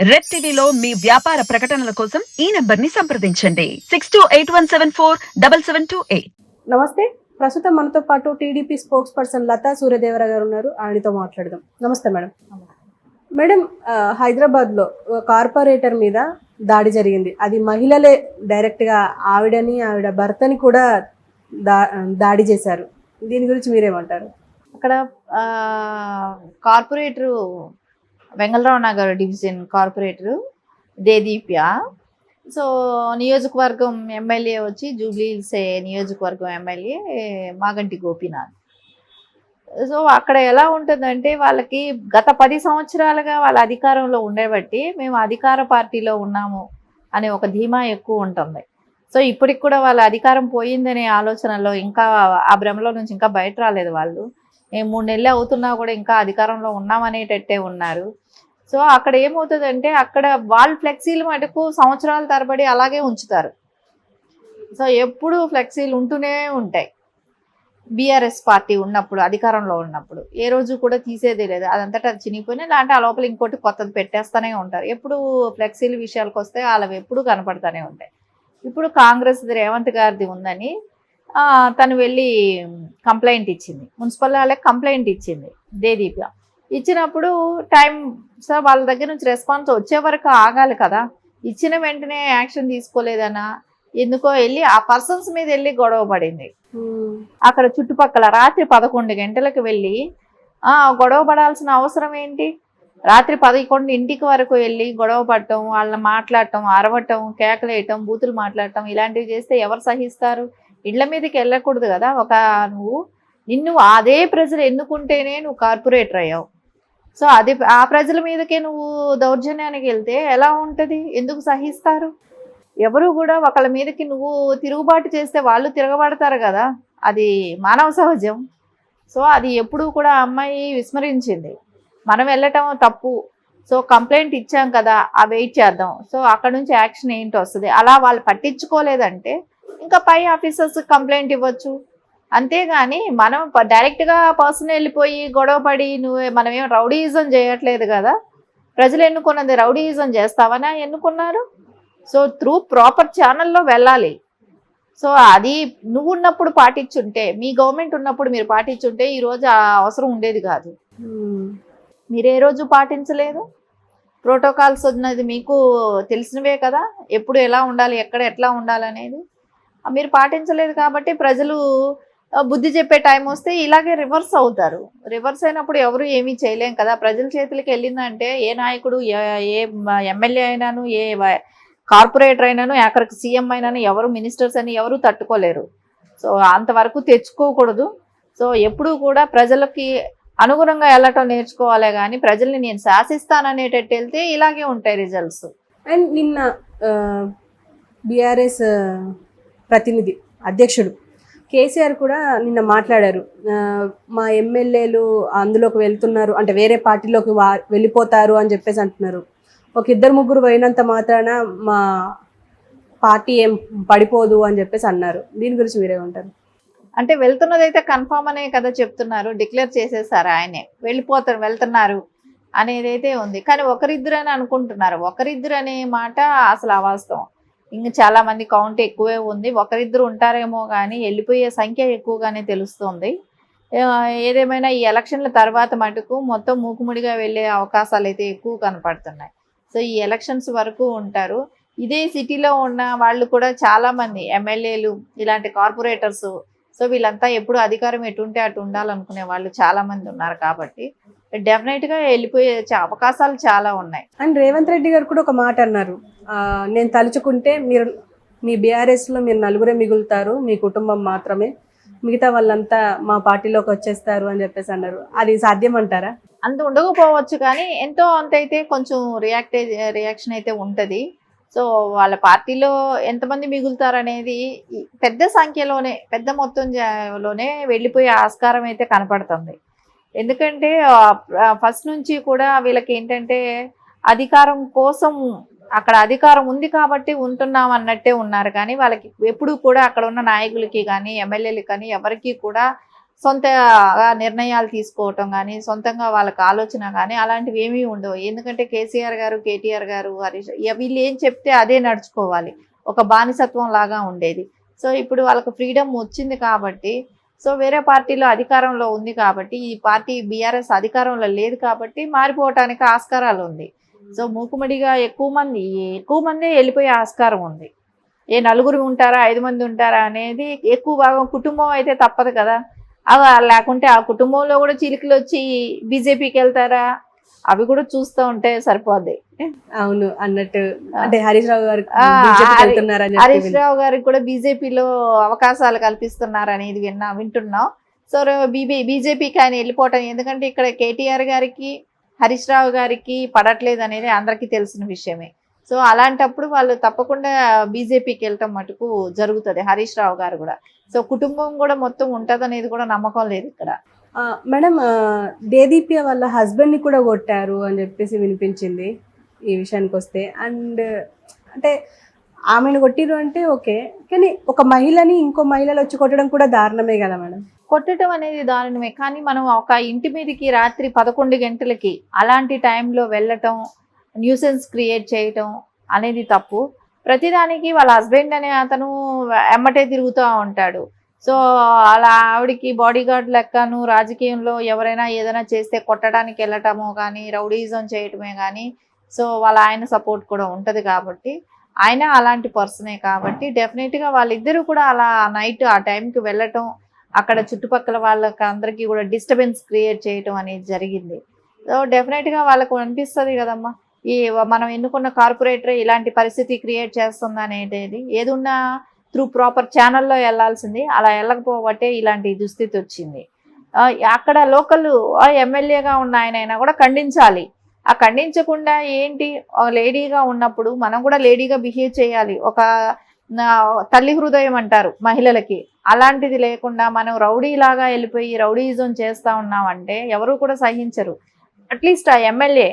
Red టీవీలో మీ వ్యాపార ప్రకటనల కోసం ఈ నంబర్ ని సంప్రదించండి 6281747728. నమస్తే. ప్రస్తుతం మనతో పాటు TDP spokesperson Latha Suryadevara గారు ఉన్నారు. ఆయనతో మాట్లాడదాం. నమస్తే మేడం. మేడం, హైదరాబాద్లో కార్పొరేటర్ మీద దాడి జరిగింది. అది మహిళలే డైరెక్ట్గా ఆవిడ భర్తని కూడా దాడి చేశారు. దీని గురించి మీరేమంటారు? అక్కడ corporator Vengalrao Nagar division corporator Dedeepya. So నియోజకవర్గం ఎమ్మెల్యే వచ్చి జూబ్లీహిల్స్ నియోజకవర్గం ఎమ్మెల్యే మాగంటి గోపీనాథ్. సో అక్కడ ఎలా ఉంటుందంటే వాళ్ళకి గత 10 సంవత్సరాలుగా వాళ్ళ అధికారంలో ఉండేబట్టి మేము అధికార పార్టీలో ఉన్నాము అనే ఒక ధీమా ఎక్కువ ఉంటుంది. సో ఇప్పటికి కూడా వాళ్ళ అధికారం పోయిందనే ఆలోచనలో ఇంకా ఆ భ్రమలో నుంచి ఇంకా బయట రాలేదు వాళ్ళు. 3 నెలలు అవుతున్నా కూడా ఇంకా అధికారంలో ఉన్నామనేటట్టే ఉన్నారు. సో అక్కడ ఏమవుతుందంటే అక్కడ వాళ్ళు ఫ్లెక్సీలు మటుకు సంవత్సరాల తరబడి అలాగే ఉంచుతారు. సో ఎప్పుడు ఫ్లెక్సీలు ఉంటూనే ఉంటాయి. బీఆర్ఎస్ పార్టీ ఉన్నప్పుడు అధికారంలో ఉన్నప్పుడు ఏ రోజు కూడా తీసేదే లేదు. అదంతటా అది చినిగిపోయినా దాంట్లో ఆ లోపల ఇంకోటి కొత్తది పెట్టేస్తూనే ఉంటారు. ఎప్పుడు ఫ్లెక్సీల విషయాలకు వస్తే వాళ్ళవి ఎప్పుడు కనపడుతూనే ఉంటాయి. ఇప్పుడు కాంగ్రెస్ రేవంత్ గారిది ఉందని తను వెళ్ళి కంప్లైంట్ ఇచ్చింది. మున్సిపల్ వాళ్ళకి కంప్లైంట్ ఇచ్చింది దేదీప్య. ఇచ్చినప్పుడు టైం సార్ వాళ్ళ దగ్గర నుంచి రెస్పాన్స్ వచ్చే వరకు ఆగాలి కదా. ఇచ్చిన వెంటనే యాక్షన్ తీసుకోలేదనా ఎందుకో వెళ్ళి ఆ పర్సన్స్ మీద వెళ్ళి గొడవ పడింది. అక్కడ చుట్టుపక్కల రాత్రి 11 గంటలకు వెళ్ళి గొడవ పడాల్సిన అవసరం ఏంటి? రాత్రి 11 వరకు వెళ్ళి గొడవ పడటం, వాళ్ళని మాట్లాడటం, అరవటం, కేకలేయటం, బూతులు మాట్లాడటం ఇలాంటివి చేస్తే ఎవరు సహిస్తారు? ఇళ్ల మీదకి వెళ్ళకూడదు కదా. నిన్ను అదే ప్రజలు ఎన్నుకుంటేనే నువ్వు కార్పొరేటర్ అయ్యావు. సో అది ఆ ప్రజల మీదకే నువ్వు దౌర్జన్యానికి వెళ్తే ఎలా ఉంటుంది? ఎందుకు సహిస్తారు? ఎవరు కూడా ఒకళ్ళ మీదకి నువ్వు తిరుగుబాటు చేస్తే వాళ్ళు తిరగబడతారు కదా. అది మానవ సహజం. సో అది ఎప్పుడూ కూడా అమ్మాయి విస్మరించింది. మనం వెళ్ళటం తప్పు. సో కంప్లైంట్ ఇచ్చాం కదా, వెయిట్ చేద్దాం. సో అక్కడ నుంచి యాక్షన్ ఏంటి వస్తుంది. అలా వాళ్ళు పట్టించుకోలేదంటే ఇంకా పై ఆఫీసర్స్ కంప్లైంట్ ఇవ్వచ్చు. అంతేగాని మనం డైరెక్ట్గా పర్సన్ వెళ్ళిపోయి గొడవపడి మనమేం రౌడీయిజం చేయట్లేదు కదా. ప్రజలు ఎన్నుకున్నది రౌడీయిజం చేస్తావనా ఎన్నుకున్నారు? సో త్రూ ప్రాపర్ ఛానల్లో వెళ్ళాలి. సో అది నువ్వు ఉన్నప్పుడు పాటించుంటే, మీ గవర్నమెంట్ ఉన్నప్పుడు మీరు పాటించుంటే ఈరోజు ఆ అవసరం ఉండేది కాదు. మీరు ఏ రోజు పాటించలేదు. ప్రోటోకాల్స్ ఉన్నది మీకు తెలిసినవే కదా, ఎప్పుడు ఎలా ఉండాలి, ఎక్కడ ఎట్లా ఉండాలనేది మీరు పాటించలేదు. కాబట్టి ప్రజలు బుద్ధి చెప్పే టైం వస్తే ఇలాగే రివర్స్ అవుతారు. రివర్స్ అయినప్పుడు ఎవరు ఏమీ చేయలేం కదా. ప్రజల చేతులకి వెళ్ళిందంటే ఏ నాయకుడు, ఏ ఎమ్మెల్యే అయినాను, ఏ కార్పొరేటర్ అయినాను, ఆఖరికి సీఎం అయినాను, ఎవరు మినిస్టర్స్ అని ఎవరు తట్టుకోలేరు. సో అంతవరకు తెచ్చుకోకూడదు. సో ఎప్పుడూ కూడా ప్రజలకి అనుగుణంగా వెళ్ళటం నేర్చుకోవాలే కానీ ప్రజల్ని నేను శాసిస్తాననేటట్టు వెళ్తే ఇలాగే ఉంటాయి రిజల్ట్స్. అండ్ నిన్న బీఆర్ఎస్ ప్రతినిధి అధ్యక్షుడు కేసీఆర్ కూడా నిన్న మాట్లాడారు. మా ఎమ్మెల్యేలు అందులోకి వెళ్తున్నారు అంటే వేరే పార్టీలోకి వెళ్ళిపోతారు అని చెప్పేసి అంటున్నారు. ఒక 2-3 పోయినంత మాత్రాన మా పార్టీ ఏం పడిపోదు అని చెప్పేసి అన్నారు. దీని గురించి మీరేమంటారు? అంటే వెళ్తున్నదైతే కన్ఫామ్ అనే కదా చెప్తున్నారు. డిక్లేర్ చేసేసారు ఆయనే వెళ్తున్నారు అనేది అయితే ఉంది. కానీ ఒకరిద్దరు అని అనుకుంటున్నారు. ఒకరిద్దరు అనే మాట అసలు అవాస్తవం. ఇంకా చాలా మంది కౌంట్ ఎక్కువే ఉంది. ఒకరిద్దరు ఉంటారేమో కానీ వెళ్ళిపోయే సంఖ్య ఎక్కువగానే తెలుస్తుంది. ఏదేమైనా ఈ ఎలక్షన్ల తర్వాత మటుకు మొత్తం మూకుముడిగా వెళ్ళే అవకాశాలు అయితే ఎక్కువ కనపడుతున్నాయి. సో ఈ ఎలక్షన్స్ వరకు ఉంటారు. ఇదే సిటీలో ఉన్న వాళ్ళు కూడా చాలామంది ఎమ్మెల్యేలు, ఇలాంటి కార్పొరేటర్స్, సో వీళ్ళంతా ఎప్పుడు అధికారం ఎటుంటే అటు ఉండాలనుకునే వాళ్ళు చాలామంది ఉన్నారు. కాబట్టి డెఫినెట్గా వెళ్ళిపోయే అవకాశాలు చాలా ఉన్నాయి. అండ్ రేవంత్ రెడ్డి గారు కూడా ఒక మాట అన్నారు. నేను తలుచుకుంటే మీ బీఆర్ఎస్లో మీరు 4 మిగులుతారు, మీ కుటుంబం మాత్రమే, మిగతా వాళ్ళంతా మా పార్టీలోకి వచ్చేస్తారు అని చెప్పేసి అన్నారు. అది సాధ్యం అంటారా? అంత ఉండకపోవచ్చు కానీ ఎంతో అంత అయితే కొంచెం రియాక్షన్ అయితే ఉంటుంది. సో వాళ్ళ పార్టీలో ఎంతమంది మిగులుతారనేది పెద్ద సంఖ్యలోనే, పెద్ద మొత్తంలోనే వెళ్ళిపోయే ఆస్కారం అయితే కనపడుతుంది. ఎందుకంటే ఫస్ట్ నుంచి కూడా వీళ్ళకి ఏంటంటే అధికారం కోసం, అక్కడ అధికారం ఉంది కాబట్టి ఉంటున్నాం అన్నట్టే ఉన్నారు. కానీ వాళ్ళకి ఎప్పుడు కూడా అక్కడ ఉన్న నాయకులకి కానీ ఎమ్మెల్యేలకి కానీ ఎవరికి కూడా సొంతగా నిర్ణయాలు తీసుకోవటం కానీ సొంతంగా వాళ్ళకి ఆలోచన కానీ అలాంటివి ఏమీ ఉండవు. ఎందుకంటే కేసీఆర్ గారు, కేటీఆర్ గారు, హరీష్ వీళ్ళు ఏం చెప్తే అదే నడుచుకోవాలి. ఒక బానిసత్వం లాగా ఉండేది. సో ఇప్పుడు వాళ్ళకి ఫ్రీడమ్ వచ్చింది కాబట్టి, సో వేరే పార్టీలో అధికారంలో ఉంది కాబట్టి, ఈ పార్టీ బీఆర్ఎస్ అధికారంలో లేదు కాబట్టి మారిపోవటానికి ఆస్కారాలు ఉంది. సో మూకుమ్మడిగా ఎక్కువ మందే వెళ్ళిపోయే ఆస్కారం ఉంది. ఏ నలుగురు ఉంటారా 5 మంది ఉంటారా అనేది ఎక్కువ భాగం కుటుంబం అయితే తప్పదు కదా. లేకుంటే ఆ కుటుంబంలో కూడా చిలికలు వచ్చి బీజేపీకి వెళ్తారా, అవి కూడా చూస్తూ ఉంటే సరిపోద్ది. అవును అన్నట్టు, అంటే హరీష్ రావు గారు హరీష్ రావు గారికి కూడా బీజేపీలో అవకాశాలు కల్పిస్తున్నారు అనేది వింటున్నాం. సో బీజేపీకి ఆయన వెళ్ళిపోవటం, ఎందుకంటే ఇక్కడ కేటీఆర్ గారికి హరీష్ రావు గారికి పడట్లేదు అనేది అందరికీ తెలిసిన విషయమే. సో అలాంటప్పుడు వాళ్ళు తప్పకుండా బీజేపీకి వెళ్ళటం మటుకు జరుగుతుంది. హరీష్ రావు గారు కూడా, సో కుటుంబం కూడా మొత్తం ఉంటుంది అనేది కూడా నమ్మకం లేదు ఇక్కడ. మేడం, దేదీప్య వాళ్ళ హస్బెండ్ని కూడా కొట్టారు అని చెప్పేసి వినిపించింది ఈ విషయానికి వస్తే. అండ్ అంటే ఆమెను కొట్టిరు అంటే ఓకే, కానీ ఒక మహిళని ఇంకో మహిళలు వచ్చి కొట్టడం కూడా దారుణమే కదా మేడం. కొట్టడం అనేది దారుణమే, కానీ మనం ఒక ఇంటి మీదకి రాత్రి 11 గంటలకి అలాంటి టైంలో వెళ్ళటం, న్యూసెన్స్ క్రియేట్ చేయటం అనేది తప్పు. ప్రతిదానికి వాళ్ళ హస్బెండ్ అనే అతను ఎమ్మటే తిరుగుతూ ఉంటాడు. సో అలా ఆవిడికి బాడీ గార్డ్ లెక్కను రాజకీయంలో ఎవరైనా ఏదైనా చేస్తే కొట్టడానికి వెళ్ళటమో కానీ రౌడీజం చేయటమే కానీ, సో వాళ్ళ ఆయన సపోర్ట్ కూడా ఉంటుంది కాబట్టి, ఆయన అలాంటి పర్సనే కాబట్టి డెఫినెట్గా వాళ్ళిద్దరూ కూడా అలా నైట్ ఆ టైంకి వెళ్ళటం, అక్కడ చుట్టుపక్కల వాళ్ళకి అందరికీ కూడా డిస్టర్బెన్స్ క్రియేట్ చేయటం అనేది జరిగింది. సో డెఫినెట్గా వాళ్ళకు అనిపిస్తుంది కదమ్మా, ఈ మనం ఎన్నుకున్న కార్పొరేటర్ ఇలాంటి పరిస్థితి క్రియేట్ చేస్తుంది అనేది. ఏదున్నా త్రూ ప్రాపర్ ఛానల్లో వెళ్ళాల్సింది, అలా వెళ్ళకపోబట్టే ఇలాంటి దుస్థితి వచ్చింది. అక్కడ లోకల్ ఎమ్మెల్యేగా ఉన్న ఆయనైనా కూడా ఖండించాలి. ఆ ఖండించకుండా ఏంటి, లేడీగా ఉన్నప్పుడు మనం కూడా లేడీగా బిహేవ్ చేయాలి. ఒక తల్లి హృదయం అంటారు మహిళలకి, అలాంటిది లేకుండా మనం రౌడీలాగా వెళ్ళిపోయి రౌడీజం చేస్తూ ఉన్నామంటే ఎవరు కూడా సహించరు. అట్లీస్ట్ ఆ ఎమ్మెల్యే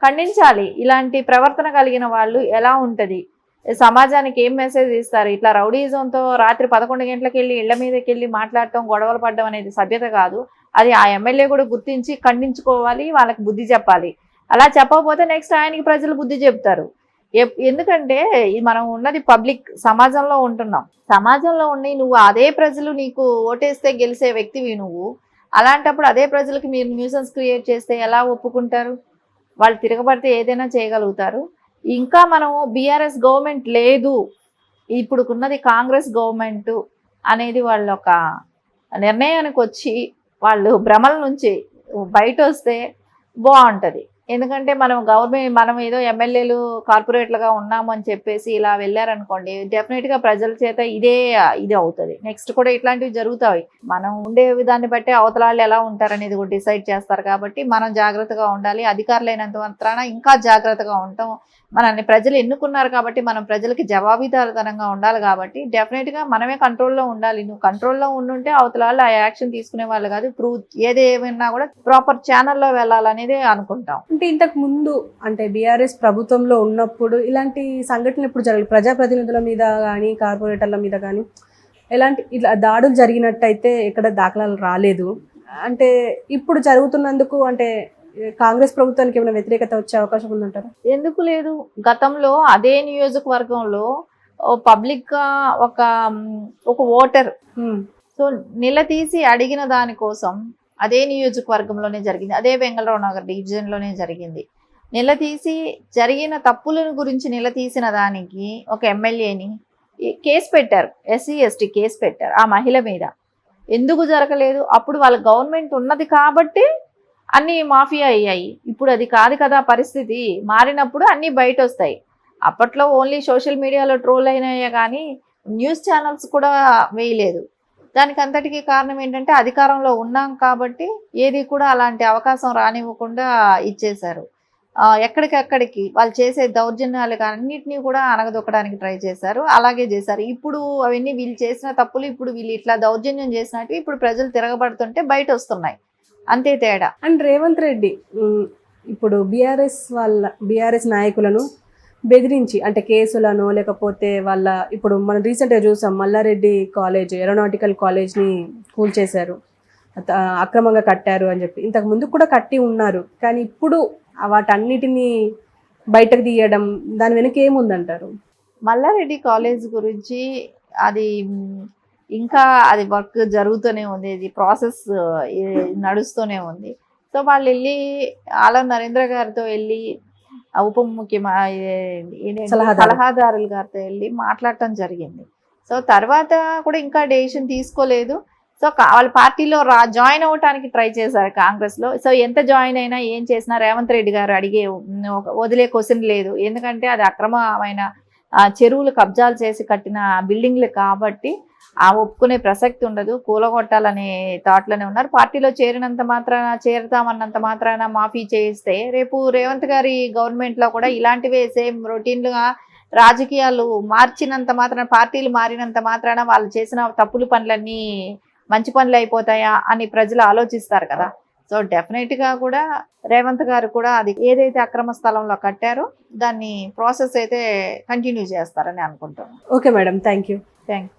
ఖండించాలి. ఇలాంటి ప్రవర్తన కలిగిన వాళ్ళు ఎలా ఉంటుంది, సమాజానికి ఏం మెసేజ్ ఇస్తారు. ఇట్లా రౌడీజంతో రాత్రి 11 గంటలకు వెళ్ళి ఇళ్ల మీదకి వెళ్ళి మాట్లాడటం, గొడవలు పడడం అనేది సభ్యత కాదు. అది ఆ ఎమ్మెల్యే కూడా గుర్తించి ఖండించుకోవాలి, వాళ్ళకి బుద్ధి చెప్పాలి. అలా చెప్పకపోతే నెక్స్ట్ ఆయనకి ప్రజలు బుద్ధి చెప్తారు. ఎందుకంటే మనం ఉన్నది పబ్లిక్ సమాజంలో ఉంటున్నాం. సమాజంలో ఉండి నువ్వు అదే ప్రజలు నీకు ఓటేస్తే గెలిచే వ్యక్తివి నువ్వు. అలాంటప్పుడు అదే ప్రజలకి మీరు న్యూసెన్స్ క్రియేట్ చేస్తే ఎలా ఒప్పుకుంటారు? వాళ్ళు తిరగబడితే ఏదైనా చేయగలుగుతారు. ఇంకా మనము బీఆర్ఎస్ గవర్నమెంట్ లేదు, ఇప్పుడున్నది కాంగ్రెస్ గవర్నమెంట్ అనేది వాళ్ళు ఒక నిర్ణయానికి వచ్చి వాళ్ళు భ్రమల నుంచి బయట వస్తే బాగుంటుంది. ఎందుకంటే మనం ఏదో ఎమ్మెల్యేలు కార్పొరేట్లుగా ఉన్నాము అని చెప్పేసి ఇలా వెళ్ళారనుకోండి, డెఫినెట్గా ప్రజల చేత ఇది అవుతుంది. నెక్స్ట్ కూడా ఇట్లాంటివి జరుగుతాయి. మనం ఉండే విధాన్ని బట్టి అవతలాళ్ళు ఎలా ఉంటారనేది కూడా డిసైడ్ చేస్తారు. కాబట్టి మనం జాగ్రత్తగా ఉండాలి. అధికారులైనంత మాత్రాన ఇంకా జాగ్రత్తగా ఉంటాం. మనల్ని ప్రజలు ఎన్నుకున్నారు కాబట్టి మనం ప్రజలకి జవాబుదారీతనంగా ఉండాలి. కాబట్టి డెఫినెట్గా మనమే కంట్రోల్లో ఉండాలి. నువ్వు కంట్రోల్లో ఉండుంటే అవతలాళ్ళు ఆ యాక్షన్ తీసుకునే వాళ్ళు కాదు. ఏదేమైనా కూడా ప్రాపర్ ఛానల్లో వెళ్ళాలనేది అనుకుంటాం. అంటే ఇంతకు ముందు అంటే బీఆర్ఎస్ ప్రభుత్వంలో ఉన్నప్పుడు ఇలాంటి సంఘటనలు ఇప్పుడు జరగలేదు. ప్రజాప్రతినిధుల మీద కానీ కార్పొరేటర్ల మీద కానీ ఎలాంటి ఇట్లా దాడులు జరిగినట్టయితే ఎక్కడ దాఖలాలు రాలేదు. అంటే ఇప్పుడు జరుగుతున్నందుకు అంటే కాంగ్రెస్ ప్రభుత్వానికి ఏమైనా వ్యతిరేకత వచ్చే అవకాశం ఉందంటారా? ఎందుకు లేదు. గతంలో అదే నియోజకవర్గంలో పబ్లిక్ గా ఒక ఓటర్ సో నిలదీసి అడిగిన దానికోసం అదే నియోజకవర్గంలోనే జరిగింది. అదే వెంగళరావు నగర్ డివిజన్లోనే జరిగింది. నిలదీసి జరిగిన తప్పులను గురించి నిలదీసిన దానికి ఒక ఎమ్మెల్యేని కేసు పెట్టారు, ఎస్సీ ఎస్టీ కేసు పెట్టారు ఆ మహిళ మీద. ఎందుకు జరగలేదు? అప్పుడు వాళ్ళ గవర్నమెంట్ ఉన్నది కాబట్టి అన్నీ మాఫియా అయ్యాయి. ఇప్పుడు అది కాదు కదా పరిస్థితి. మారినప్పుడు అన్నీ బయట వస్తాయి. అప్పట్లో ఓన్లీ సోషల్ మీడియాలో ట్రోల్ అయినాయే కానీ న్యూస్ ఛానల్స్ కూడా వేయలేదు. దానికి అంతటికీ కారణం ఏంటంటే అధికారంలో ఉన్నాం కాబట్టి ఏది కూడా అలాంటి అవకాశం రానివ్వకుండా ఇచ్చేశారు. ఎక్కడికక్కడికి వాళ్ళు చేసే దౌర్జన్యాలు అన్నింటినీ కూడా అనగదొక్కడానికి ట్రై చేశారు. అలాగే చేశారు. ఇప్పుడు అవన్నీ వీళ్ళు చేసిన తప్పులు ఇప్పుడు వీళ్ళు ఇట్లా దౌర్జన్యం చేసినట్టు ఇప్పుడు ప్రజలు తిరగబడుతుంటే బయట వస్తున్నాయి. అంతే తేడా. అండ్ రేవంత్ రెడ్డి ఇప్పుడు బీఆర్ఎస్ నాయకులను బెదిరించి అంటే కేసులను లేకపోతే ఇప్పుడు మనం రీసెంట్గా చూసాం మల్లారెడ్డి కాలేజ్ ఏరోనాటికల్ కాలేజ్ని కూల్చేశారు. అక్రమంగా కట్టారు అని చెప్పి. ఇంతకు ముందు కూడా కట్టి ఉన్నారు, కానీ ఇప్పుడు వాటన్నిటిని బయటకు తీయడం దాని వెనక ఏముందంటారు? మల్లారెడ్డి కాలేజ్ గురించి అది ఇంకా అది వర్క్ జరుగుతూనే ఉంది, ఇది ప్రాసెస్ నడుస్తూనే ఉంది. సో వాళ్ళు వెళ్ళి ఆల నరేంద్ర గారితో వెళ్ళి ఉప సలహాదారుల గారితో వెళ్ళి మాట్లాడటం జరిగింది. సో తర్వాత కూడా ఇంకా డెసిషన్ తీసుకోలేదు. సో వాళ్ళ పార్టీలో జాయిన్ అవ్వటానికి ట్రై చేశారు కాంగ్రెస్లో. సో ఎంత జాయిన్ అయినా ఏం చేసినా రేవంత్ రెడ్డి గారు అడిగే వదిలే క్వశ్చన్ లేదు, ఎందుకంటే అది అక్రమమైన చెరువులు కబ్జాలు చేసి కట్టిన బిల్డింగ్లు కాబట్టి ఒప్పుకునే ప్రసక్తి ఉండదు, కూలగొట్టాలనే థాట్లోనే ఉన్నారు. పార్టీలో చేరుతామన్నంత మాత్రాన మాఫీ చేయిస్తే రేపు రేవంత్ గారి గవర్నమెంట్లో కూడా ఇలాంటివే సేమ్ రొటీన్లుగా రాజకీయాలు మార్చినంత మాత్రాన, పార్టీలు మారినంత మాత్రాన వాళ్ళు చేసిన తప్పులు పనులన్నీ మంచి పనులు అయిపోతాయా అని ప్రజలు ఆలోచిస్తారు కదా. సో డెఫినెట్గా కూడా రేవంత్ గారు కూడా అది ఏదైతే అక్రమ స్థలంలో కట్టారో దాన్ని ప్రాసెస్ అయితే కంటిన్యూ చేస్తారని అనుకుంటాను. Okay madam, thank you. Thank you.